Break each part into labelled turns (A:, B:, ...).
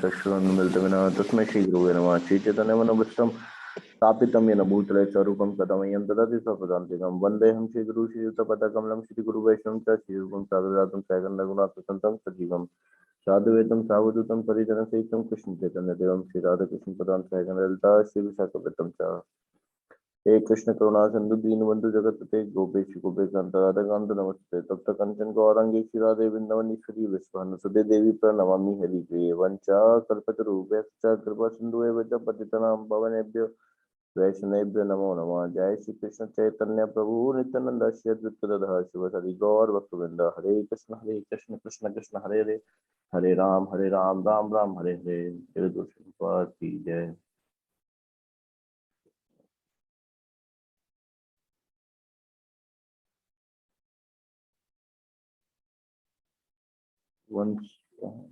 A: चक्षुरुन्मिलितमिन तस्मै श्रीगुरुवे नमः। श्रीचैतन्यमनोभीष्टं स्थापितं येन भूतले स्वरूपं कथमयं ददति स्वपदान्तिकं वन्देऽहं श्रीगुरु श्रीयुतपदकमलं श्रीगुरुवैष्णवं च श्रीरूपं साधुजातं सैकन्दगुणात्मकं सजीवं साधुवेदं सावधूतं परिजनसहितं कृष्णचैतन्यदेवं श्रीराधाकृष्णपदां सैकन्दललिता श्रीविशाखपतिं च हे कृष्ण करुणा सिंधु दीनबंधु जगतपते गोपेश गोपेकांत राधाकांत नमस्ते तप्त कंचन गौरांगी क्षीरादे वृंदावनेश्वरी विश्वानुसुते देवी प्रणमामि हरिप्रिये वंचा कल्पतरुभ्यश्च कृपा सिन्धुभ्यो च पतितानां पावनेभ्यो वैष्णवेभ्यो नमो नमः। जय श्री कृष्ण चैतन्य प्रभु नित्यानंद श्री अद्वैत गदाधर शिवसदि गौर भक्तवृंद। हरे कृष्ण कृष्ण कृष्ण हरे हरे हरे राम राम राम हरे हरे। जगदीश्वर की जय। Once,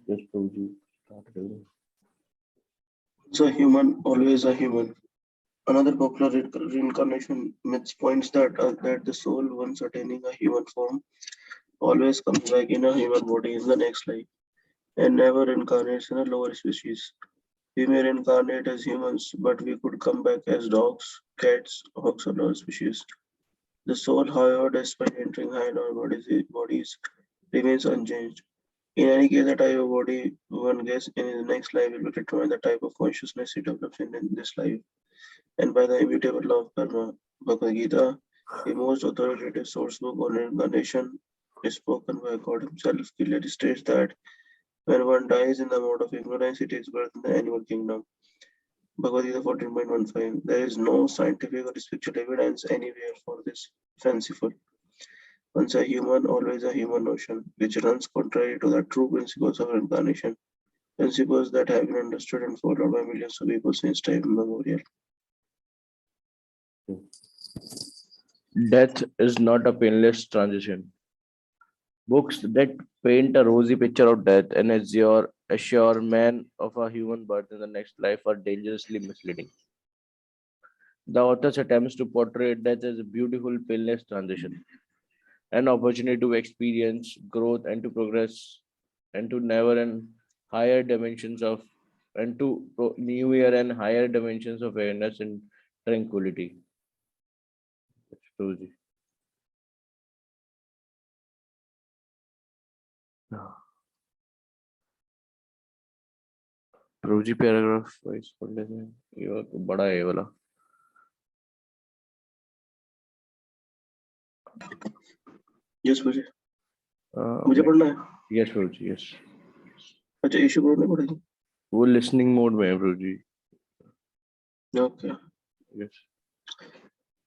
A: just told you, start reading.
B: Once a human, always a human. Another popular reincarnation myth points that the soul, once attaining a human form, always comes back in a human body in the next life and never reincarnates in a lower species. We may reincarnate as humans, but we could come back as dogs, cats, hawks, or lower species. The soul, however, despite entering higher lower bodies, remains unchanged. In any case, the type of body one gets in his next life will determine the type of consciousness he develops in this life, and by the immutable law of karma. Bhagavad Gita, the most authoritative source book on reincarnation, is spoken by God himself, clearly states that when one dies in the mode of ignorance, he takes birth in the animal kingdom. Bhagavad Gita 14.15. There is no scientific or spiritual evidence anywhere for this fanciful once a human, always a human notion, which runs contrary to the true principles of reincarnation, principles that have been understood and followed by millions of people since time immemorial.
A: Death is not a painless transition. Books that paint a rosy picture of death and assure man of a human birth in the next life are dangerously misleading. The author's attempts to portray death as a beautiful, painless transition, an opportunity to experience growth and to progress and to never and higher dimensions of and to newer and higher dimensions of awareness and tranquility. Prabhu ji paragraph wise पढ़ लेते हैं, ये बड़ा है वाला।
B: Yes मुझे पढ़ना है।
A: Yes Prabhu ji, yes.
B: अच्छा, इशू पढ़ना पड़ेगा।
A: वो लिसनिंग मोड में है Prabhu ji.
B: Okay,
A: yes.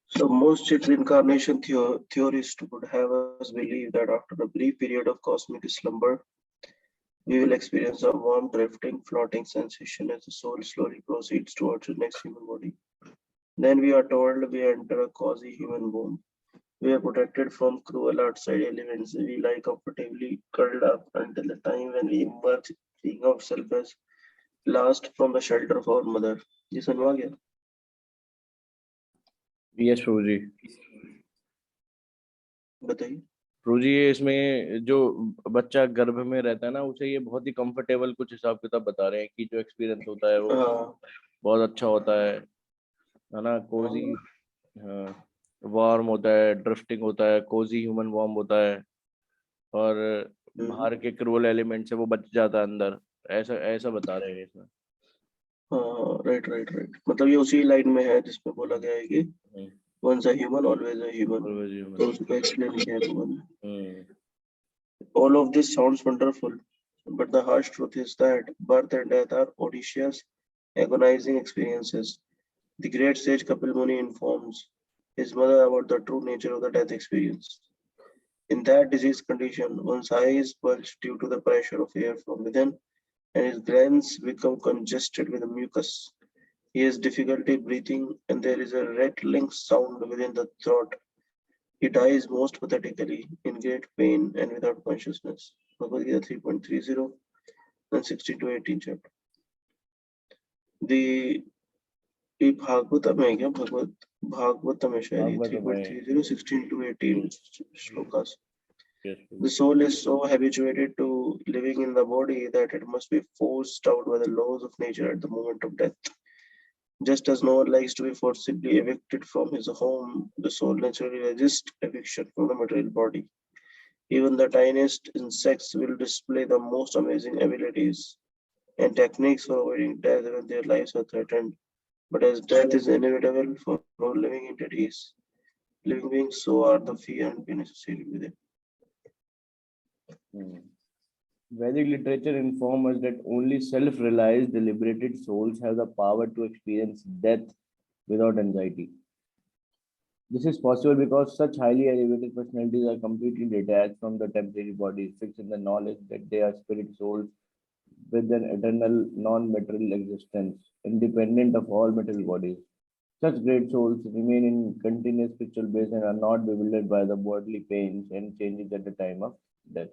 B: So most reincarnation theorists would have us believe that after a brief period of cosmic slumber, we will experience a warm, drifting, floating sensation as the soul slowly proceeds towards the next human body. Then we are told we enter a cozy human womb. We are protected from cruel outside elements. We lie comfortably curled up until the time when we emerge, seeing ourselves as last from the shelter of our mother. ये समझ आ गया?
A: Yes Prabhu जी।
B: बताइए
A: प्रभु जी, इसमें जो बच्चा गर्भ में रहता है ना, उसे ये बहुत ही कंफर्टेबल कुछ हिसाब किताब बता रहे हैं कि जो एक्सपीरियंस होता है वो बहुत अच्छा होता है ना। कोजी, हाँ, वार्म होता है, ड्रिफ्टिंग होता है, कोजी ह्यूमन वार्म होता है, और बाहर के क्रूअल एलिमेंट से वो बच जाता है अंदर। ऐसा ऐसा बता रहे हैं इसमें।
B: हाँ, राइट। मतलब ये उसी लाइन में है जिसमें बोला गया है कि once a human, always a human. तो उसको एक्सप्लेन किया है भगवान। All of this sounds wonderful, but the harsh truth is that birth and death are audacious, agonizing experiences. The great sage Kapil Muni informs his mother about the true nature of the death experience. In that disease condition, one's eyes bulge due to the pressure of air from within, and his glands become congested with mucus. He has difficulty breathing, and there is a rattling sound within the throat. He dies most pathetically, in great pain and without consciousness. Bhagavad Gita 3.30 and 16 to 18 chapter. The Bhagavatam है क्या? भागवतम है शायद 3.30 16 to 18 shlokas.
A: Yes.
B: The soul is so habituated to living in the body that it must be forced out by the laws of nature at the moment of death. Just as no one likes to be forcibly evicted from his home, the soul naturally resists eviction from the material body. Even the tiniest insects will display the most amazing abilities and techniques for avoiding death when their lives are threatened. But as death is inevitable for all living entities, living beings, so are the fear and pain associated with it.
A: Vedic literature informs us that only self-realized, liberated souls have the power to experience death without anxiety. This is possible because such highly elevated personalities are completely detached from the temporary bodies, fixed in the knowledge that they are spirit souls with an eternal non-material existence, independent of all material bodies. Such great souls remain in continuous spiritual bliss and are not bewildered by the bodily pains and changes at the time of death.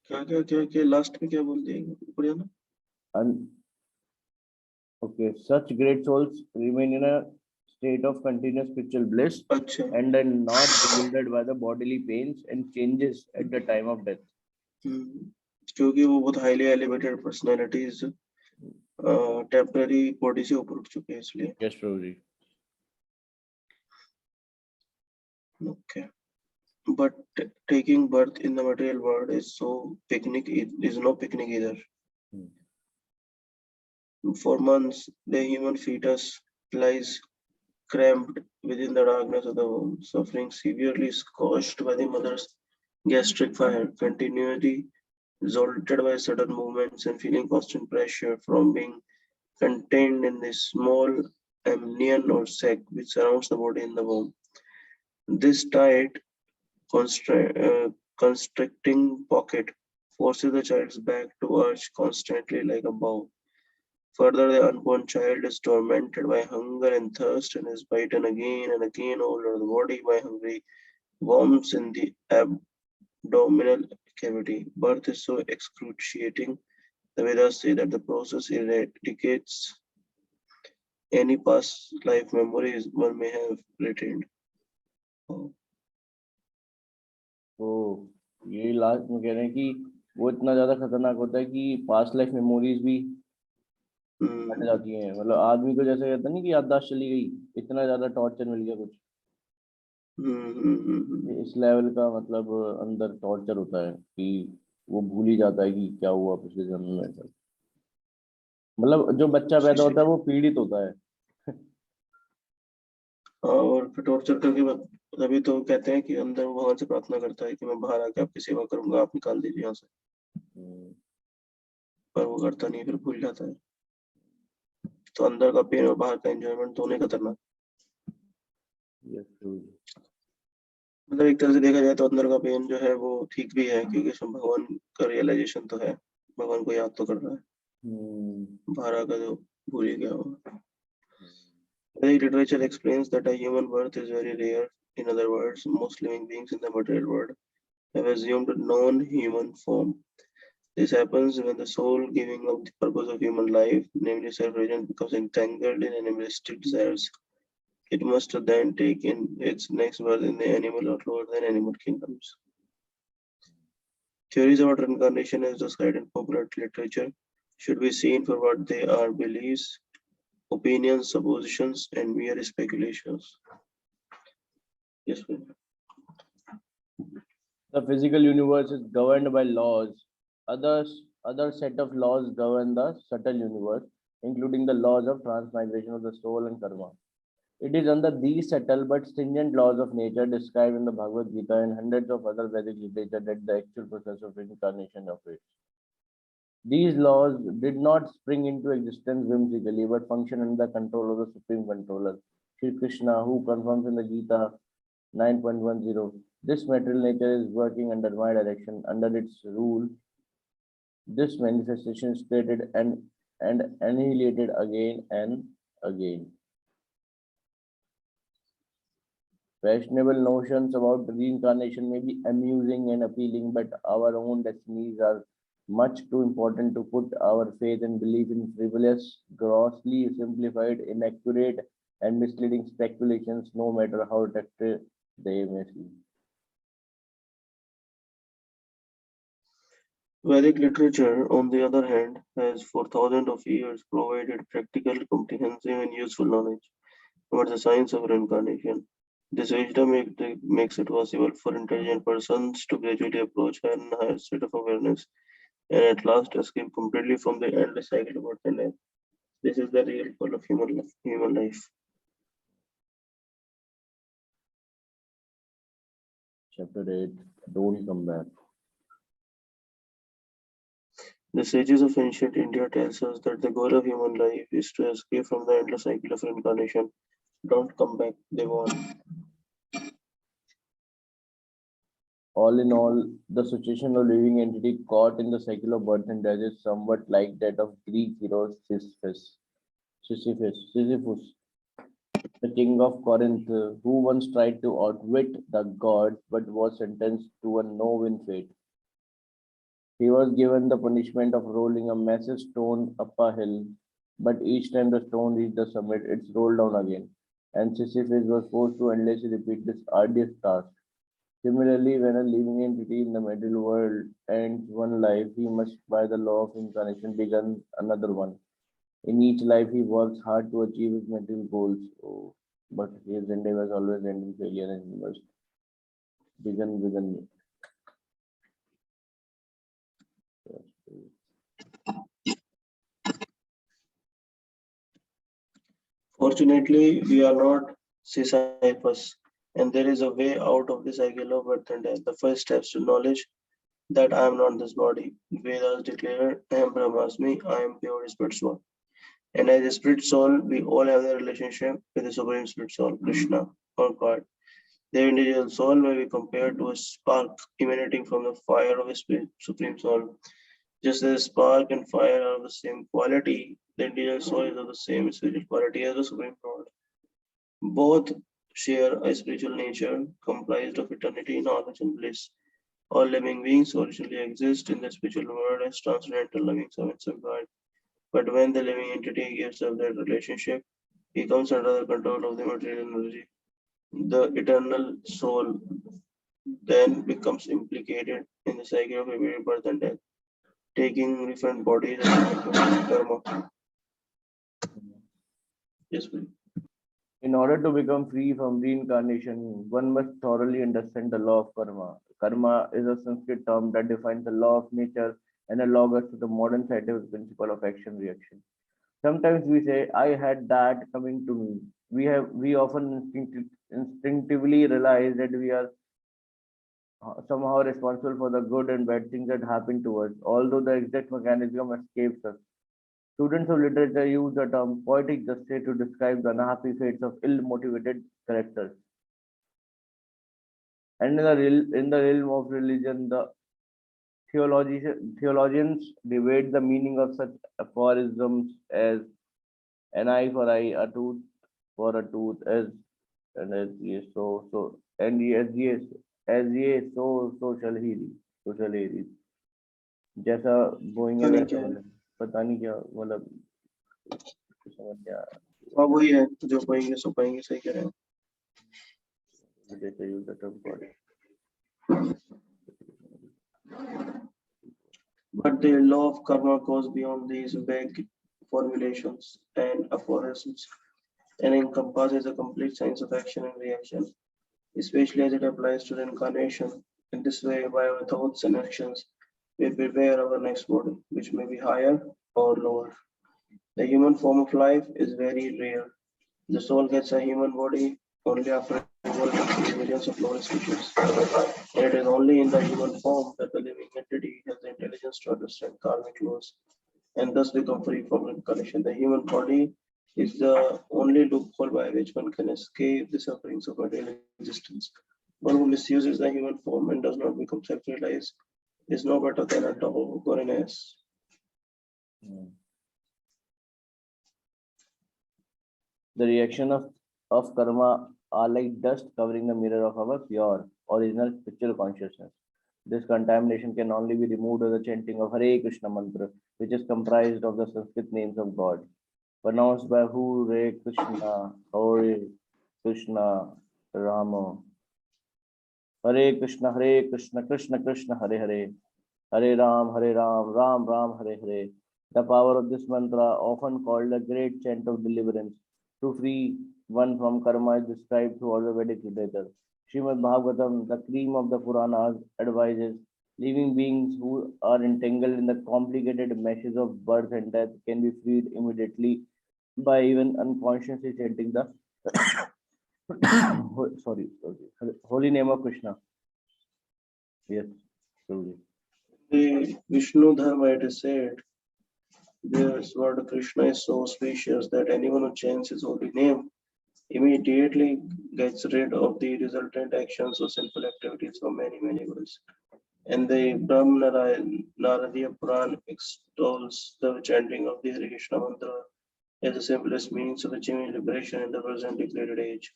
B: क्या last में क्या बोल दिया बढ़िया ना?
A: And okay, such great souls remain in a state of continuous spiritual bliss
B: अच्छा.
A: and are not bewildered by the bodily pains and changes at the time of death.
B: क्योंकि वो बहुत highly elevated personalities temporary body से ऊपर उठ चुके हैं इसलिए.
A: Yes, Prabhuji.
B: Okay. But taking birth in the material world is no picnic either. For months, the human fetus lies cramped within the darkness of the womb, suffering severely scorched by the mother's gastric fire, continually jolted by sudden movements and feeling constant pressure from being contained in the small amnion or sac which surrounds the body in the womb. This tight, constricting pocket forces the child's back to arch constantly like a bow. Further, the unborn child is tormented by hunger and thirst and is bitten again and again all over the body by hungry worms in the abdominal cavity. Birth is so excruciating, the Vedas say that the process eradicates any past life memories one may have retained.
A: तो ये last में कह रहे हैं कि वो इतना ज्यादा खतरनाक होता है कि पास्ट लाइफ मेमोरीज भी हट जाती हैं. मतलब आदमी को जैसे कहता नहीं कि याददाश्त चली गई, इतना ज्यादा टॉर्चर मिल गया कुछ. इस लेवल का मतलब अंदर टॉर्चर होता है कि वो भूल ही जाता है कि क्या हुआ पिछले जन्म में. मतलब जो बच्चा पैदा होता है वो पीड़ित होता है.
B: और फिर टॉर्चर करके तभी तो कहते हैं कि अंदर वो भगवान से प्रार्थना करता है कि मैं बाहर आके आपकी सेवा करूंगा, आप निकाल दीजिए यहाँ से. पर वो करता नहीं, फिर भूल जाता है. तो अंदर का पेन और बाहर का एंजॉयमेंट दोनों खतरनाक. मतलब एक तरह से देखा जाए तो अंदर का पेन जो है वो ठीक भी है क्योंकि उसमें भगवान का रियलाइजेशन तो है, भगवान को याद तो कर रहा है. बाहर आकर जो भूल ही गया होगा. Vedic literature explains that a human birth is very rare. In other words, most living beings in the material world have assumed a non-human form. This happens when the soul, giving up the purpose of human life, namely self-reliance, becomes entangled in animalistic desires. It must then take in its next birth in the animal or lower than animal kingdoms. Theories about reincarnation as described in popular literature should be seen for what they are: beliefs, opinions, suppositions, and mere speculations. Yes, ma'am.
A: The physical universe is governed by laws. Other set of laws govern the subtle universe, including the laws of transmigration of the soul and karma. It is under these subtle but stringent laws of nature described in the Bhagavad Gita and hundreds of other Vedic literature that the actual process of reincarnation operates. These laws did not spring into existence whimsically, but function under the control of the Supreme Controller, Sri Krishna, who confirms in the Gita 9.10, this material nature is working under my direction. Under its rule, this manifestation is created and annihilated again and again. Fashionable notions about reincarnation may be amusing and appealing, but our own destinies are much too important to put our faith and belief in frivolous, grossly simplified, inaccurate, and misleading speculations, no matter how attractive they may seem.
B: Vedic literature, on the other hand, has for thousands of years provided practical, comprehensive, and useful knowledge about the science of reincarnation. This wisdom makes it possible for intelligent persons to gradually approach a higher state of awareness and at last escape completely from the endless cycle of birth and death. This is the real goal of human life.
A: Chapter 8. Don't come back.
B: The sages of ancient India tells us that the goal of human life is to escape from the endless cycle of reincarnation. Don't come back, they warn.
A: All in all, the situation of living entity caught in the cycle of birth and death is somewhat like that of Greek hero Sisyphus, the king of Corinth, who once tried to outwit the gods but was sentenced to a no-win fate. He was given the punishment of rolling a massive stone up a hill, but each time the stone reached the summit, it rolled down again, and Sisyphus was forced to endlessly repeat this arduous task. Similarly, when a living entity in the material world ends one life, he must, by the law of incarnation, begin another one. In each life, he works hard to achieve his material goals, but his endeavors always end in failure, and he must begin with a new.
B: Fortunately, we are not Sisyphus, and there is a way out of the cycle of birth and death. The first steps to knowledge that I am not this body. Vedas declare, I am Brahmasmi, I am pure spirit soul. And as a spirit soul, we all have a relationship with the Supreme Spirit Soul, Krishna or God. The individual soul may be compared to a spark emanating from the fire of a Supreme Soul. Just as spark and fire are of the same quality, the individual soul is of the same spiritual quality as the Supreme Lord. Both share a spiritual nature comprised of eternity, knowledge, and bliss. All living beings originally exist in the spiritual world as transcendental loving servants of God. But when the living entity gives up that relationship, he comes under the control of the material energy. The eternal soul then becomes implicated in the cycle of repeated birth and death, taking different bodies and karma. Yes, please.
A: In order to become free from reincarnation, one must thoroughly understand the law of karma. Karma is a Sanskrit term that defines the law of nature and analogous to the modern scientific principle of action reaction. Sometimes we say, I had that coming to me. We often instinctively realize that we are somehow responsible for the good and bad things that happen to us, although the exact mechanism escapes us. Students of literature use the term poetic justice to describe the unhappy fates of ill-motivated characters. And in the realm of religion, the theologians debate the meaning of such aphorisms as an eye for eye, a tooth for a tooth, as ye so, and as ye so shall he reap. जैसा बोएंगे
B: पता नहीं
A: वैसा
B: क्या है।
A: मतलब पता नहीं क्या मतलब समझ क्या
B: हाँ वही है जो पाएंगे सो पाएंगे सही कह रहे हैं
A: they use the term God.
B: But the law of karma goes beyond these vague formulations and aphorisms and encompasses a complete science of action and reaction, especially as it applies to reincarnation. In this way, by our thoughts and actions, we prepare our next body, which may be higher or lower. The human form of life is very rare. The soul gets a human body only after evolving through millions of lower species. And it is only in the human form that the living entity has the intelligence to understand karmic laws and thus become free from reincarnation. The human body is the only loophole by which one can escape the sufferings of material existence. One who misuses the human form and does not become self-realized is no better than a dog or an ass.
A: The reaction of karma are like dust covering the mirror of our pure, original spiritual consciousness. This contamination can only be removed with the chanting of Hare Krishna mantra, which is comprised of the Sanskrit names of God, pronounced by Hare Krishna, Rama. Hare Krishna, Krishna Krishna, Hare Hare. Hare Ram, Ram Ram, Hare Hare. The power of this mantra, often called the great chant of deliverance, to free one from karma is described through all the Vedic literature. Srimad Bhagavatam, the cream of the Puranas, advises living beings who are entangled in the complicated meshes of birth and death can be freed immediately by even unconsciously chanting the holy name of Krishna. Yes, truly.
B: The Vishnu Dharma, it is said, this word Krishna is so spacious that anyone who chants his holy name immediately gets rid of the resultant actions or sinful activities for many, many years. And the Naradiya Puran extols the chanting of the Hare Krishna mantra as the simplest means of achieving liberation in the present degraded age.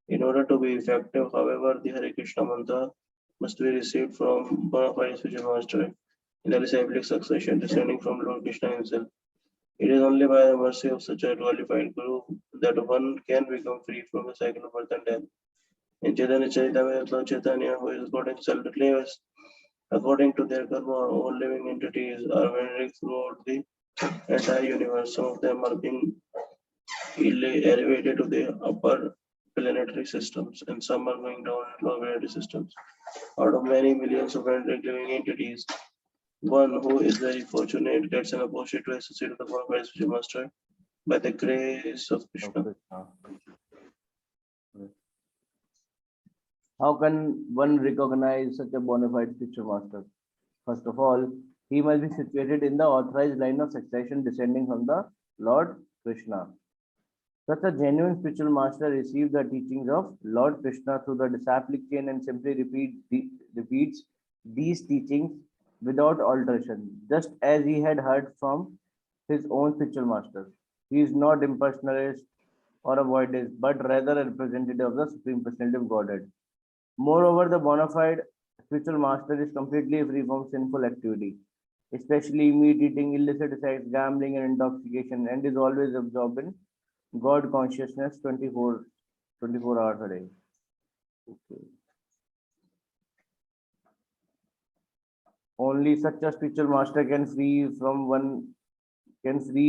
B: In order to be effective, however, the Hare Krishna mantra must be received from bona fide spiritual master in the disciplic succession descending from Lord Krishna himself. It is only by the mercy of such a qualified guru that one can become free from the cycle of birth and death. In Chaitanya Charitamrita, Lord Chaitanya, who is God himself, declares, according to their karma, all living entities are wandering throughout the entire universe. Some of them are being elevated to the upper planetary systems, and some are going down in lower planetary systems. Out of many millions of wandering living entities, one who is very fortunate gets an opportunity to associate with the bona fide spiritual master by the grace of Krishna.
A: How can one recognize such a bona fide spiritual master? First of all, he must be situated in the authorized line of succession descending from the Lord Krishna. Such a genuine spiritual master received the teachings of Lord Krishna through the disciplic chain and simply repeats these teachings without alteration, just as he had heard from his own spiritual master. He is not impersonalist or a voidist, but rather a representative of the Supreme Personality of Godhead. Moreover, the bona fide spiritual master is completely free from sinful activity, especially meat eating, illicit sex, gambling, and intoxication, and is always absorbed in God consciousness 24 hours a day. Okay. Only such a spiritual master can free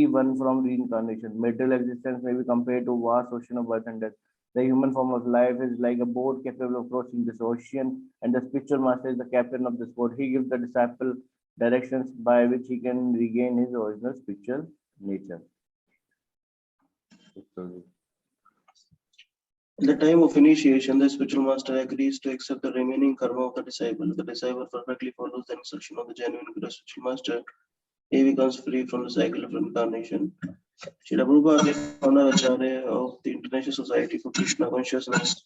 A: one from reincarnation. Material existence may be compared to vast ocean of birth and death. The human form of life is like a boat capable of crossing this ocean, and the spiritual master is the captain of this boat. He gives the disciple directions by which he can regain his original spiritual nature.
B: In the time of initiation, the spiritual master agrees to accept the remaining karma of the disciple. The disciple perfectly follows the instruction of the genuine Guru spiritual master. He becomes free from the cycle of reincarnation. Srila Prabhupada, the founder Acharya of the International Society for Krishna Consciousness,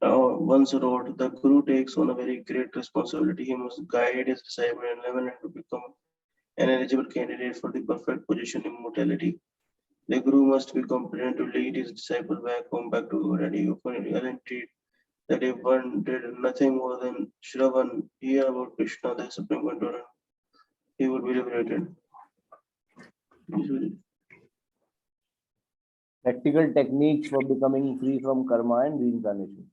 B: once wrote, the Guru takes on a very great responsibility. He must guide his disciple and level him to become an eligible candidate for the perfect position in immortality. The Guru must be competent to lead his disciple back home, back to already open guaranteed that if one did nothing more than Shravan, hear about Krishna, the Supreme Controller, he would be liberated.
A: Practical techniques for becoming free from karma and reincarnation.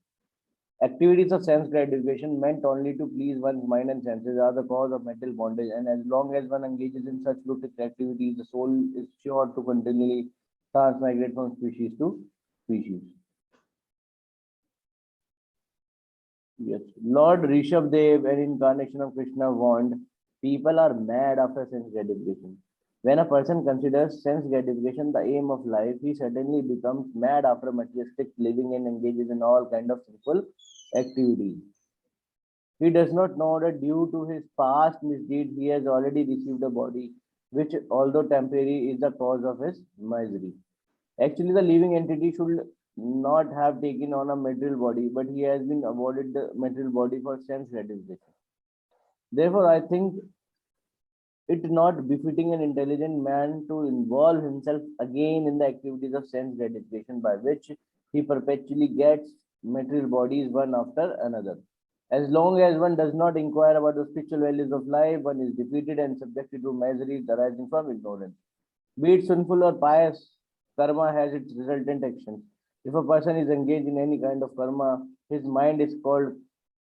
A: Activities of sense gratification meant only to please one's mind and senses are the cause of mental bondage, and as long as one engages in such fruitless activities, the soul is sure to continually transmigrate from species to species. Yes, Lord Rishabdev, an incarnation of Krishna, warned people are mad after sense gratification. When a person considers sense gratification the aim of life, he suddenly becomes mad after materialistic living and engages in all kinds of sinful activities. He does not know that due to his past misdeeds, he has already received a body, which, although temporary, is the cause of his misery. Actually, the living entity should not have taken on a material body, but he has been awarded the material body for sense gratification. Therefore, I think it not befitting an intelligent man to involve himself again in the activities of sense gratification by which he perpetually gets material bodies one after another. As long as one does not inquire about the spiritual values of life, one is defeated and subjected to miseries arising from ignorance. Be it sinful or pious, karma has its resultant actions. If a person is engaged in any kind of karma, his mind is called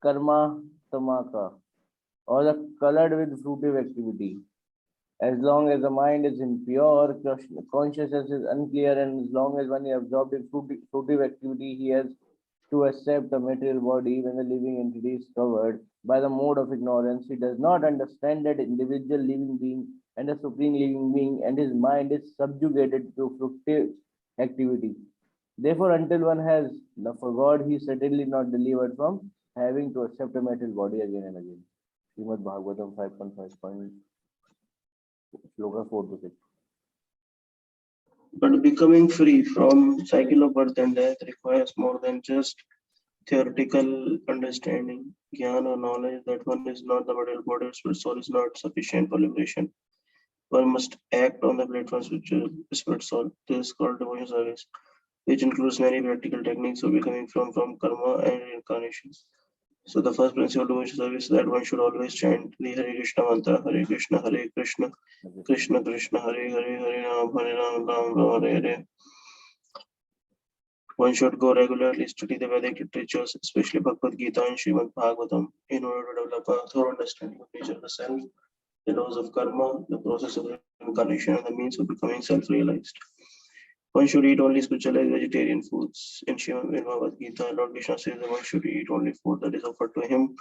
A: karma tamaka. or the colored with fruitive activity. As long as the mind is impure, consciousness is unclear, and as long as one is absorbed in fruitive activity, he has to accept a material body when the living entity is covered by the mode of ignorance. He does not understand that individual living being and the supreme living being, and his mind is subjugated to fruitive activity. Therefore, until one has love for God, he is certainly not delivered from having to accept a material body again and again. Srimad Bhagavatam 5.5. Sloka 4 to 6.
B: But becoming free from cycle of birth and death requires more than just theoretical understanding. Jnana or knowledge that one is not the material body or spirit soul is not sufficient for liberation. One must act on the platform spiritual spirit soul. This is called devotional service, which includes many practical techniques of becoming from karma and reincarnation. So the first principle of devotional service is that one should always chant the Hare Krishna mantra, Hare Krishna, Krishna Krishna, Hare Hare, Hare Ram, Ram Ram, Hare Hare. One should go regularly study the Vedic literatures, especially Bhagavad Gita and Srimad Bhagavatam, in order to develop a thorough understanding of nature of the self, the laws of karma, the process of reincarnation, and the means of becoming self-realized. One should eat only specialized vegetarian foods. In Srimad Bhagavad Gita, Lord Krishna says that one should eat only food that is offered to him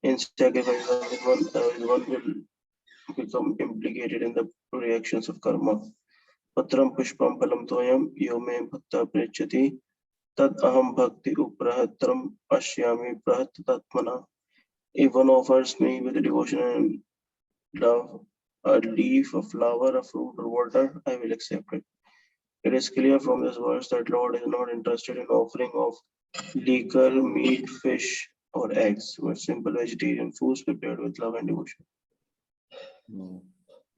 B: in sacrifice, one will become implicated in the reactions of karma. Patram pushpam phalam toyam yo me bhakta prechati tad aham bhakti uprahatram ashyami prahatatatmana. If one offers me with devotion and love a leaf, a flower, a fruit, or water, I will accept it. It is clear from this verse that Lord is not interested in offering of liquor, meat, fish, or eggs, but simple vegetarian foods prepared with love and devotion.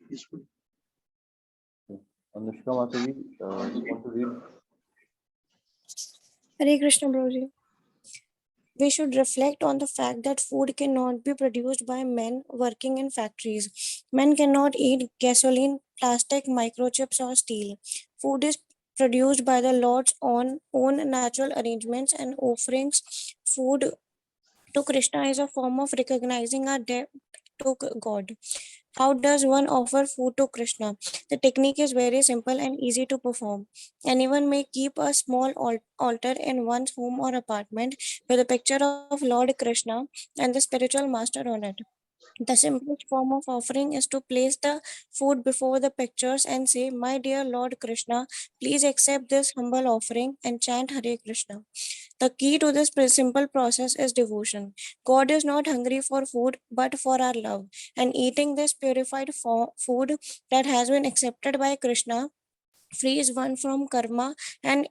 B: Useful.
A: Anushka Mataji, you want to read?
C: Hare Krishna, Prabhuji. We should reflect on the fact that food cannot be produced by men working in factories. Men cannot eat gasoline, plastic, microchips, or steel. Food is produced by the Lord's own natural arrangements and offerings. Food to Krishna is a form of recognizing our debt to God. How does one offer food to Krishna? The technique is very simple and easy to perform. Anyone may keep a small altar in one's home or apartment with a picture of Lord Krishna and the spiritual master on it. The simplest form of offering is to place the food before the pictures and say, "My dear Lord Krishna, please accept this humble offering," and chant Hare Krishna. The key to this simple process is devotion. God is not hungry for food but for our love, and eating this purified food that has been accepted by Krishna frees one from karma and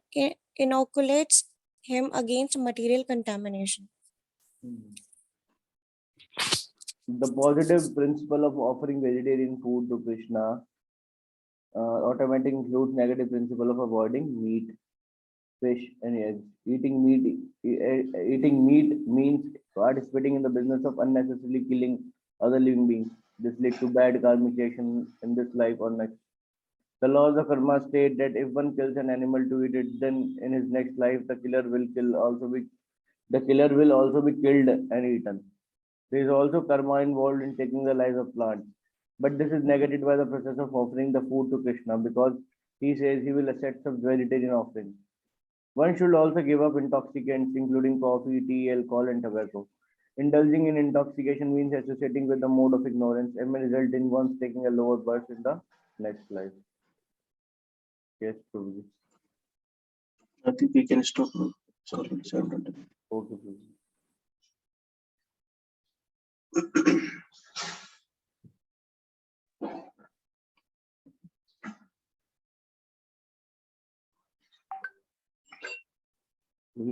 C: inoculates him against material contamination.
A: The positive principle of offering vegetarian food to Krishna automatically includes negative principle of avoiding meat, fish, and eggs. Eating meat means participating in the business of unnecessarily killing other living beings. This leads to bad karmic action in this life or next. The laws of karma state that if one kills an animal to eat it, then in his next life the killer will also be killed and eaten. There is also karma involved in taking the lives of plants. But this is negated by the process of offering the food to Krishna because he says he will accept some vegetarian offerings. One should also give up intoxicants, including coffee, tea, alcohol, and tobacco. Indulging in intoxication means associating with the mode of ignorance and may result in one's taking a lower birth in the next life. Yes, Prabhuji.
B: I think we can stop. Sorry, sorry.
A: Okay, Prabhuji.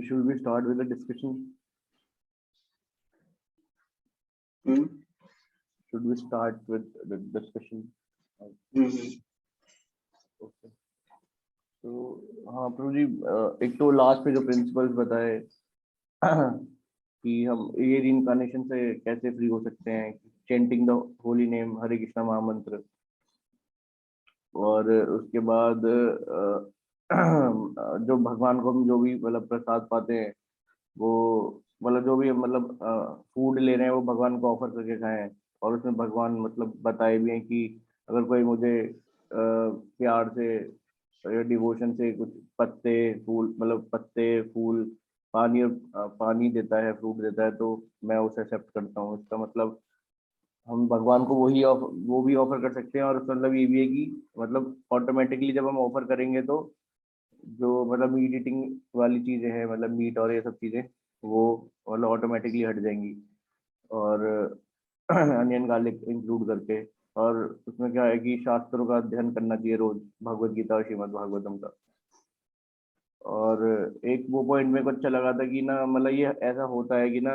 A: Should we start with the discussion? Should we start with the discussion? Okay. तो हाँ प्रभु जी, एक तो last पे जो principles बताए कि हम ये रीइंकार्नेशन से कैसे फ्री हो सकते हैं, चेंटिंग द होली नेम हरे कृष्णा महामंत्र, और उसके बाद जो भगवान को हम जो भी मतलब प्रसाद पाते हैं वो मतलब जो भी मतलब फूड ले रहे हैं वो भगवान को ऑफर करके खाएं, और उसमें भगवान मतलब बताए भी हैं कि अगर कोई मुझे प्यार से या डिवोशन से कुछ पत्ते फूल मतलब पत्ते फूल पानी पानी देता है, फ्रूट देता है, तो मैं उसे एक्सेप्ट करता हूँ। इसका मतलब हम भगवान को वो भी ऑफर कर सकते हैं। और उसका मतलब ये भी है कि मतलब ऑटोमेटिकली जब हम ऑफर करेंगे तो जो मतलब मीट ईटिंग वाली चीजें हैं, मतलब मीट और ये सब चीजें, वो मतलब ऑटोमेटिकली हट जाएंगी। और अनियन गार्लिक इंक्लूड करके। और उसमें क्या है कि शास्त्रों का अध्ययन करना चाहिए रोज, भगवत गीता और श्रीमद् भागवतम का। और एक वो पॉइंट मेरे को अच्छा लगा था कि ना मतलब ये ऐसा होता है कि ना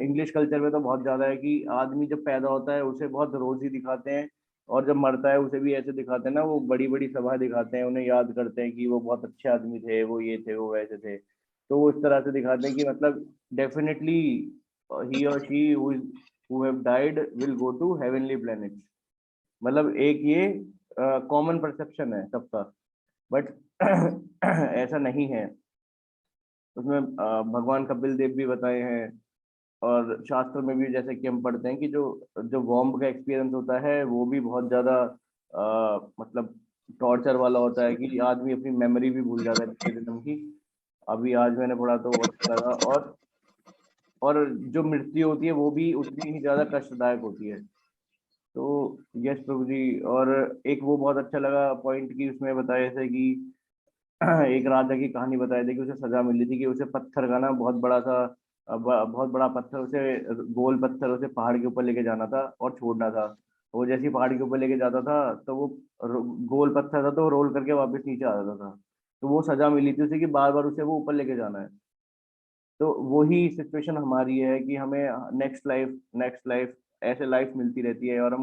A: इंग्लिश कल्चर में तो बहुत ज्यादा है कि आदमी जब पैदा होता है उसे बहुत रोज ही दिखाते हैं, और जब मरता है उसे भी ऐसे दिखाते हैं ना, वो बड़ी बड़ी सभा दिखाते हैं, उन्हें याद करते हैं कि वो बहुत अच्छे आदमी थे, वो ये थे, वो वैसे थे। तो वो इस तरह से दिखाते हैं कि मतलब डेफिनेटली ही और she who have died will go to heavenly planet. मतलब एक ये कॉमन परसेप्शन है सबका, बट ऐसा नहीं है। उसमें भगवान कपिल देव भी बताए हैं, और शास्त्र में भी जैसे कि हम पढ़ते हैं कि जो जो वॉर्म का एक्सपीरियंस होता है वो भी बहुत ज्यादा मतलब टॉर्चर वाला होता है कि आदमी अपनी मेमोरी भी भूल जाता है पिछले जन्म की। अभी आज मैंने पढ़ा तो वो अच्छा लगा। और जो मृत्यु होती है वो भी उतनी ही ज्यादा कष्टदायक होती है। तो यस प्रभु जी। और एक वो बहुत अच्छा लगा पॉइंट कि उसमें बताया जैसे कि एक राजा की कहानी बताई थी कि उसे सजा मिली थी कि उसे पत्थर का ना बहुत बड़ा सा बहुत बड़ा पत्थर, उसे गोल पत्थर उसे पहाड़ के ऊपर लेके जाना था और छोड़ना था। वो जैसे ही पहाड़ के ऊपर लेके जाता था तो वो गोल पत्थर था तो वो रोल करके वापस नीचे आ जाता था। तो वो सजा मिली थी उसे कि बार बार उसे वो ऊपर लेके जाना है। तो वही सिचुएशन हमारी है कि हमें नेक्स्ट लाइफ ऐसे लाइफ मिलती रहती है, और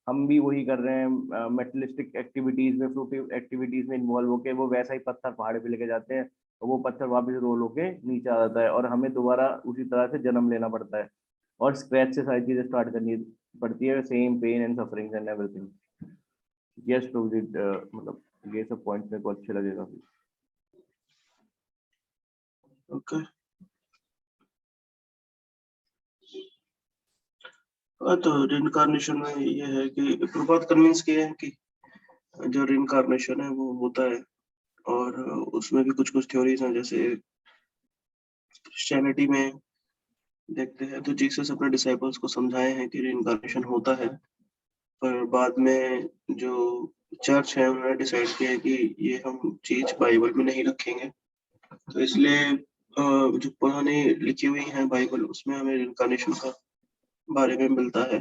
A: हम भी वही कर रहे हैं, मेटलिस्टिक एक्टिविटीज में, फ्रूटिव एक्टिविटीज में इन्वॉल्व होके वो वैसा ही पत्थर पहाड़ पे लेके जाते हैं, और वो पत्थर वापस रोल होके नीचे आ जाता है, और हमें दोबारा उसी तरह से जन्म लेना पड़ता है और स्क्रैच से सारी चीजें स्टार्ट करनी पड़ती है, same pain and suffering and everything. Yes to it, मतलब ये सब पॉइंट्स मेरे को अच्छे लगे काफी।
B: ओके। तो रिइंकार्नेशन में ये है कि प्रभात कन्विंस किए हैं कि जो रिइंकार्नेशन है वो होता है, और उसमें भी कुछ कुछ थ्योरीज हैं। जैसे क्रिश्चियनिटी में देखते हैं तो जीसस अपने डिसाइपल्स को समझाए हैं कि रिइंकार्नेशन होता है, पर बाद में जो चर्च है उन्होंने डिसाइड किया है कि ये हम चीज बाइबल में नहीं रखेंगे। तो इसलिए जो पुरानी लिखी हुई है बाइबल उसमें हमें रिइंकार्नेशन का बारे में मिलता है,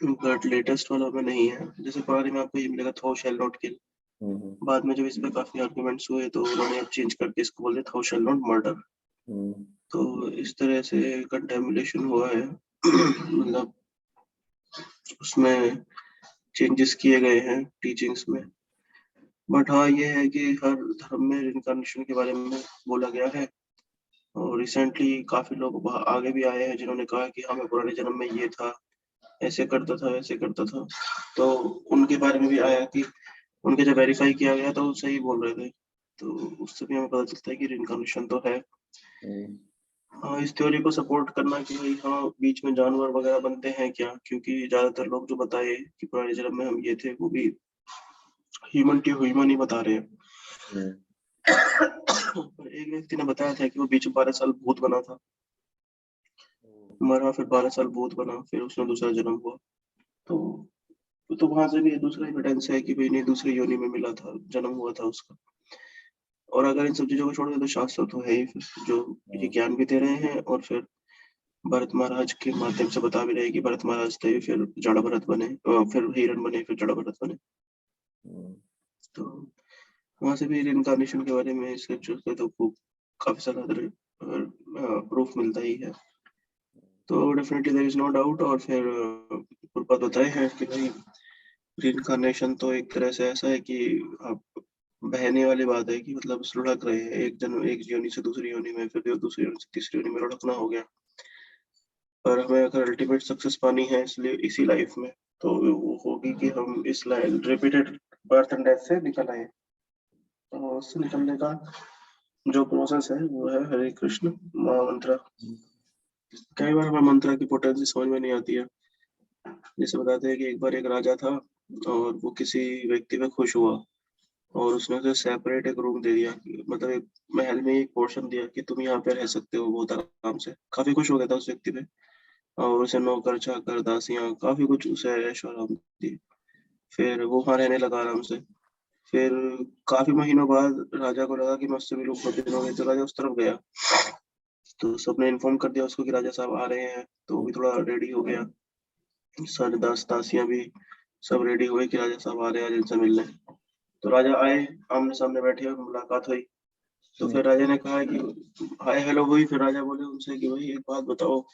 B: बट लेटेस्ट वाला में नहीं है। जैसे पुराने में आपको ये मिलेगा थौ शैल नॉट किल, बाद में जब इस पे काफी आर्गुमेंट्स हुए तो उन्होंने अब चेंज करके इसको बोल दिया थौ शैल नॉट मर्डर। तो इस तरह से कंटेमिनेशन हुआ है मतलब उसमें चेंजेस किए गए हैं टीचिंग्स में। बट हाँ ये है कि हर धर्म में रिइंकार्नेशन के बारे में बोला गया है, और रिसेंटली काफी लोग आगे भी आए हैं जिन्होंने कहा कि हमें पुराने जन्म में ये था, ऐसे करता था वैसे करता था। तो उनके बारे में भी आया कि उनके जब वेरीफाई किया गया तो वो सही बोल रहे थे। तो उससे भी हमें पता चलता है कि रिइंकार्नेशन तो है। हाँ, इस थ्योरी को सपोर्ट करना कि भाई हाँ बीच में जानवर वगैरह बनते हैं क्या, क्योंकि ज्यादातर लोग जो बताए कि पुराने जन्म में हम ये थे वो भी ह्यूमन ही बता रहे हैं। पर एक व्यक्ति ने बताया था कि वो बीच में 12 साल भूत बना था, मरा, फिर 12 साल भूत बना, फिर उसने दूसरा जन्म हुआ। तो वहां से भी दूसरा एविडेंस है कि भाई नहीं, दूसरी योनि में मिला था, जन्म हुआ था उसका। और अगर इन सब चीजों को छोड़ दे तो शास्त्र तो है ही फिर जो ये ज्ञान भी दे रहे हैं, और फिर भरत महाराज के माध्यम से बता भी रहे हैं कि भरत महाराज थे, फिर जड़ भरत बने, फिर हिरण बने, फिर जड़ भरत बने। तो वहां से भी रिइंकार्नेशन के बारे में स्क्रिप्चर्स पे तो काफी सारा प्रूफ मिलता ही है। तो definitely there is no doubt. और फिर प्रभुपाद बताए हैं कि भाई रिइंकार्नेशन तो एक तरह से ऐसा है कि आप बहने वाली बात है कि मतलब लुढ़क रहे हैं, एक योनि से दूसरी योनि में, फिर दूसरी योनि से तीसरी योनि में लुढ़कना हो गया। पर हमें अगर अल्टीमेट सक्सेस पानी है इसलिए इसी लाइफ में, तो वो होगी कि हम इस रिपीटेड बर्थ एंड डेथ से निकल आए। तो उससे निकलने का जो प्रोसेस है वो है हरे कृष्ण महामंत्र। कई बार हमें मंत्र की पोटेंसी समझ में नहीं आती है। जैसे बताते हैं कि एक बार एक राजा था और वो किसी व्यक्ति पे खुश हुआ और उसने उसे सेपरेट एक रूम दे दिया, मतलब एक महल में एक पोर्शन दिया कि तुम यहाँ पे रह सकते हो बहुत आराम से। काफी खुश हो गया था उस व्यक्ति पे और उसे नौकर चाकर दासियां काफी कुछ उसे ऐश आराम दी। फिर वो वहाँ रहने लगा आराम से। फिर काफी महीनों बाद राजा को लगा कि मैं उससे मिलूं, बहुत दिन हो गए, तो राजा उस तरफ गया तो सबने इन्फॉर्म कर दिया उसको कि राजा साहब आ रहे हैं, तो वो भी थोड़ा रेडी हो गया। सारे दासियां भी सब रेडी हुए कि राजा साहब आ रहे हैं, जिनसे मिलने। तो राजा आए, आमने सामने बैठे और मुलाकात हुई। तो फिर राजा ने कहा कि हाय हेलो हुई। फिर राजा बोले उनसे कि भाई एक बात बताओ,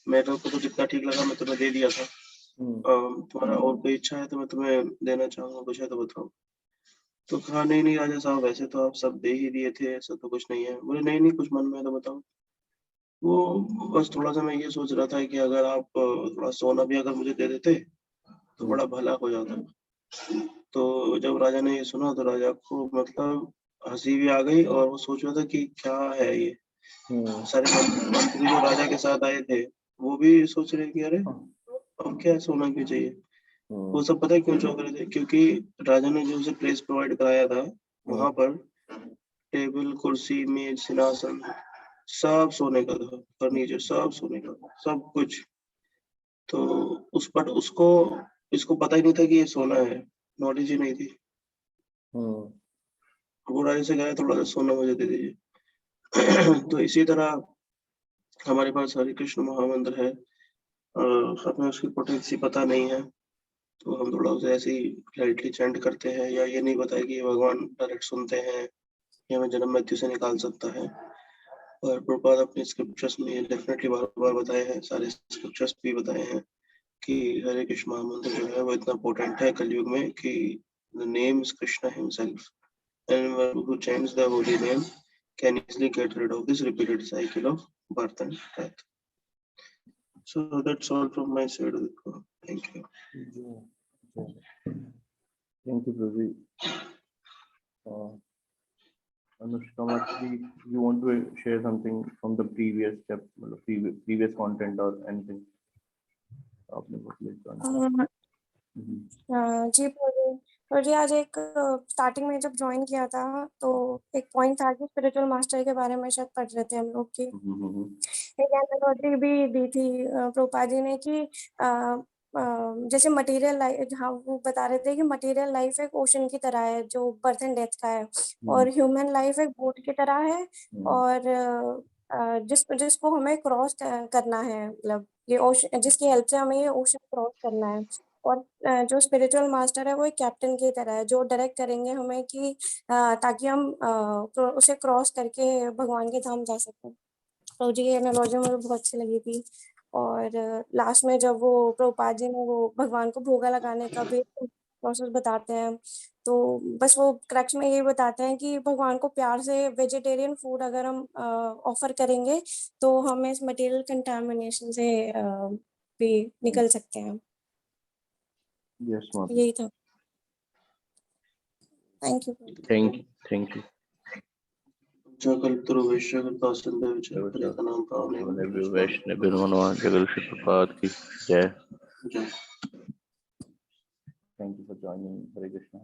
B: मेरे को तो जितना ठीक लगा मैं तुम्हें दे दिया था, तुम्हारा और कोई इच्छा है तो मैं तुम्हें देना चाहूंगा, कुछ है तो बताओ। तो कहा नहीं नहीं राजा साहब, वैसे तो आप सब दे ही दिए थे, ऐसा तो कुछ नहीं है। बोले नहीं नहीं, कुछ मन में है तो बताओ। वो बस थोड़ा सा मैं ये सोच रहा था कि अगर आप थोड़ा सोना भी अगर मुझे दे देते तो बड़ा भला हो जाता। तो जब राजा ने ये सुना तो राजा को मतलब हंसी भी आ गई और वो सोच रहा था कि क्या है ये। सारे मंत्री जो राजा के साथ आए थे वो भी सोच रहे कि अरे अब क्या सोना क्यों चाहिए। वो सब पता है क्यों चौंक रहे थे, क्योंकि राजा ने जो उसे प्लेस प्रोवाइड कराया था वहां पर टेबल कुर्सी मेज सिंहासन सब सोने का था, फर्नीचर सब सोने का, सब कुछ। तो उस पर उसको इसको पता ही नहीं था कि ये सोना है, नॉलेज ही नहीं थी। वो राजा से गया थोड़ा सा सोना मुझे दे दीजिए। तो इसी तरह हमारे पास हरे कृष्ण महामंत्र है, हमें उसकी पोटेंसी पता नहीं है तो हम थोड़ा उसे ऐसे ही लाइटली चैंट करते हैं, या ये नहीं बताया कि ये भगवान डायरेक्ट सुनते हैं या हमें जन्म मृत्यु से निकाल सकता है। और प्रभुपाद अपने स्क्रिप्चर्स में ये डेफिनेटली बार बार बताए हैं, सारे स्क्रिप्चर्स भी बताए हैं कि हरे कृष्ण महामंत्र जो है वो इतना पोटेंट है कलयुग में कि the name is Krishna himself, and anyone who chants the holy name can easily get rid of this repeated cycle of birth and death. So that's all from my side. Thank you.
A: Thank you, Prabhu. Anushka Mastri, you want to share something from the previous step, previous content or anything? आपने
C: जी जी आज एक starting में जब join किया था तो एक point था कि स्पिरिचुअल मास्टर के बारे में शायद पढ़ रहे थे हम लोग की। एक एनालॉजी भी दी थी प्रभुपाद जी ने कि जैसे मटेरियल लाइफ, हाँ वो बता रहे थे कि मटेरियल लाइफ एक ओशन की तरह है जो बर्थ एंड डेथ का है, और ह्यूमन लाइफ एक बोट की तरह है, और जिसको हमें क्रॉस करना है, मतलब ये ओशन जिसकी हेल्प से हमें ये ओशन क्रॉस करना है। और जो स्पिरिचुअल मास्टर है वो एक कैप्टन की तरह है जो डायरेक्ट करेंगे हमें कि ताकि हम उसे क्रॉस करके भगवान के धाम जा सकें। तो जी ये एनालॉजी मुझे बहुत अच्छी लगी थी। और लास्ट में जब वो प्रभुपाद जी ने वो भगवान को भोगा लगाने का भी प्रोसेस बताते हैं, तो बस वो क्रक्स में ये बताते हैं कि भगवान को प्यार से वेजिटेरियन फूड अगर हम ऑफर करेंगे तो हम इस मटेरियल कंटामिनेशन से भी निकल सकते हैं।
A: Yes, ma'am.
C: यही था। Thank you.
A: Thank you.
B: जगल वैश्य कृपा सिंधु जगत नाम पावने
A: वैष्णव बिरमनवान जगल श्री प्रभात की जय।
B: जय।
A: Thank you for joining. Hare Krishna.